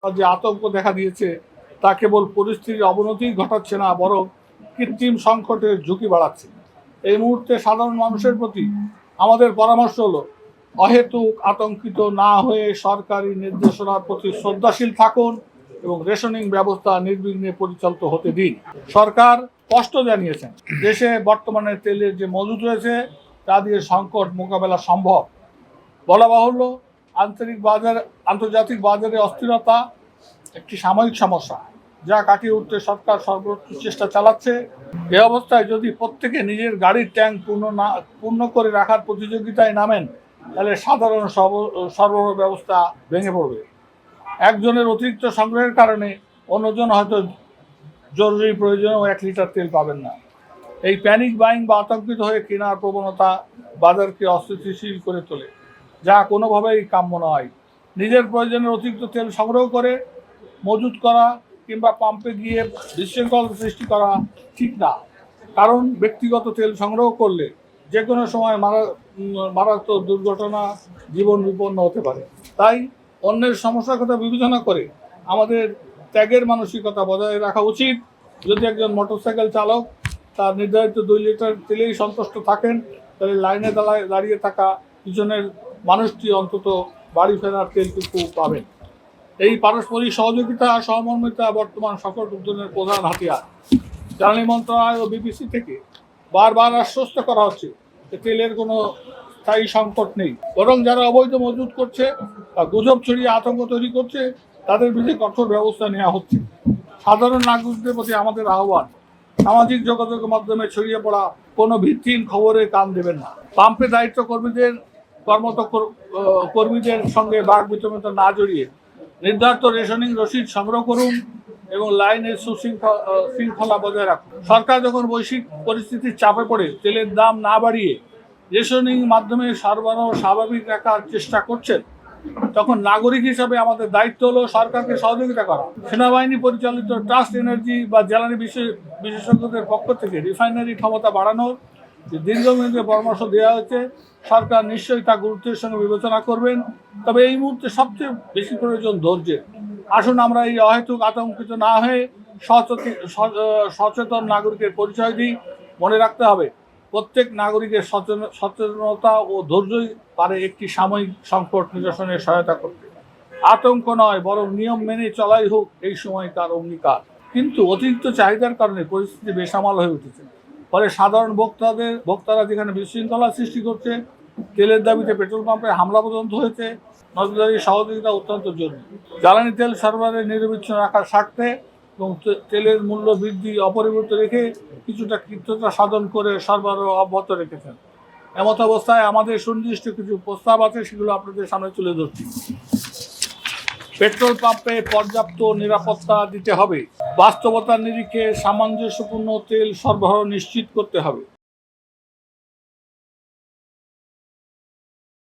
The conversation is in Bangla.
যে আতঙ্ক দেখা দিয়েছে তা কেবল পরিস্থিতির অবনতি ঘটাচ্ছে না, বরং কৃত্রিম সংকটের ঝুঁকি বাড়াচ্ছে। এই মুহূর্তে সাধারণ মানুষের প্রতি আমাদের পরামর্শ হলো, অহেতুক আতঙ্কিত না হয়ে সরকারি নির্দেশনার প্রতি শ্রদ্ধাশীল থাকুন এবং রেশনিং ব্যবস্থা নির্বিঘ্নে পরিচালিত হতে দিন। সরকার স্পষ্ট জানিয়েছেন, দেশে বর্তমানে তেলের যে মজুদ রয়েছে তা দিয়ে সংকট মোকাবেলা সম্ভব। বলা বাহুল্য, আন্তর্জাতিক বাজারে অস্থিরতা একটি সাময়িক সমস্যা, যা কাটিয়ে উঠতে সরকার সর্বোচ্চ চেষ্টা চালাচ্ছে। এ অবস্থায় যদি প্রত্যেকে নিজের গাড়ির ট্যাঙ্ক পূর্ণ করে রাখার প্রতিযোগিতায় নামেন, তাহলে সাধারণ সরবরাহ ব্যবস্থা ভেঙে পড়বে। একজনের অতিরিক্ত সংগ্রহের কারণে অন্যজন হয়তো জরুরি প্রয়োজনেও 1 লিটার তেল পাবেন না। এই প্যানিক বাইং বা আতঙ্কিত হয়ে কেনার প্রবণতা বাজারকে অস্থিতিশীল করে তোলে, যা কোনোভাবেই কাম্য নয়। নিজের প্রয়োজনের অতিরিক্ত তেল সংগ্রহ করে মজুত করা কিংবা পাম্পে গিয়ে বিশৃঙ্খলা সৃষ্টি করা ঠিক না, কারণ ব্যক্তিগত তেল সংগ্রহ করলে যে কোনো সময় মারাত্মক দুর্ঘটনা, জীবন বিপন্ন হতে পারে। তাই অন্যের সমস্যার কথা বিবেচনা করে আমাদের ত্যাগের মানসিকতা বজায় রাখা উচিত। যদি একজন মোটরসাইকেল চালক তার নির্ধারিত 2 লিটার তেলেই সন্তুষ্ট থাকেন, তাহলে লাইনে দাঁড়িয়ে থাকা পিছনের মানুষটি অন্তত বাড়ি ফেরার তেলটুকু পাবেন। এই পারস্পরিক সহযোগিতা আর সহমর্মিতা বর্তমান সকল উদ্যোগের প্রধান হাতিয়ার। জ্বালানি মন্ত্রণালয় ও বিপিসি থেকে বারবার আশ্বস্ত করা হচ্ছে যে তেলের কোনো স্থায়ী সংকট নেই, বরং যারা অবৈধ মজুত করছে বা গুজব ছড়িয়ে আতঙ্ক তৈরি করছে তাদের বিরুদ্ধে কঠোর ব্যবস্থা নেওয়া হচ্ছে। সাধারণ নাগরিকদের প্রতি আমাদের আহ্বান, সামাজিক যোগাযোগের মাধ্যমে ছড়িয়ে পড়া কোনো ভিত্তিহীন খবরে কান দেবেন না। পাম্পে দায়িত্ব কর্মীদের সঙ্গে বাক বিতর্কিতা না জড়িয়ে নির্ধারিত রেশনিং রসিদ সংগ্রহ করুন এবং লাইনের শৃঙ্খলা বজায় রাখুন। সরকার যখন বৈশ্বিক পরিস্থিতির চাপে পড়ে তেলের দাম না বাড়িয়ে রেশনিং মাধ্যমে সরবরাহ স্বাভাবিক রাখার চেষ্টা করছেন, তখন নাগরিক হিসাবে আমাদের দায়িত্ব হলো সরকারকে সহযোগিতা করা। সেনাবাহিনী পরিচালিত ট্রাস্ট এনার্জি বা জ্বালানি বিশেষজ্ঞদের পক্ষ থেকে রিফাইনারি ক্ষমতা বাড়ানোর যে দীর্ঘমেয়াদী পরামর্শ দেওয়া হয়েছে, সরকার নিশ্চয়ই তা গুরুত্বের সঙ্গে বিবেচনা করবেন। তবে এই মুহূর্তে সবচেয়ে বেশি প্রয়োজন ধৈর্যের। আসুন আমরা এই অহেতুক আতঙ্কিত না হয়ে সচেতন নাগরিকের পরিচয় দিই। মনে রাখতে হবে, প্রত্যেক নাগরিকের সচেতনতা ও ধৈর্যই পারে একটি সাময়িক সংকট নিরসনে সহায়তা করতে। আতঙ্ক নয়, বরং নিয়ম মেনে চলাই হোক এই সময়কার অঙ্গীকার। কিন্তু অতিরিক্ত চাহিদার কারণে পরিস্থিতি বেসামাল হয়ে উঠেছে। ফলে সাধারণ ভোক্তারা যেখানে বিশৃঙ্খলা সৃষ্টি করছে, তেলের দাবিতে পেট্রোল পাম্পে হামলা পর্যন্ত হয়েছে। নজরদারি সহযোগিতা অত্যন্ত জরুরি। জ্বালানি তেল সরবরাহে নিরবিচ্ছিন্ন রাখার স্বার্থে এবং তেলের মূল্য বৃদ্ধি অপরিবর্তিত রেখে কিছুটা কৃত্যতা সাধন করে সরবরাহ অব্যাহত রেখেছেন। এমত অবস্থায় আমাদের সুনির্দিষ্ট কিছু প্রস্তাব আছে, সেগুলো আপনাদের সামনে তুলে ধরছি। পেট্রোল পাম্পে পর্যাপ্ত নিরাপত্তা দিতে হবে। বাস্তবতার নিরিখে সামঞ্জস্যপূর্ণ তেল সরবরাহ নিশ্চিত করতে হবে।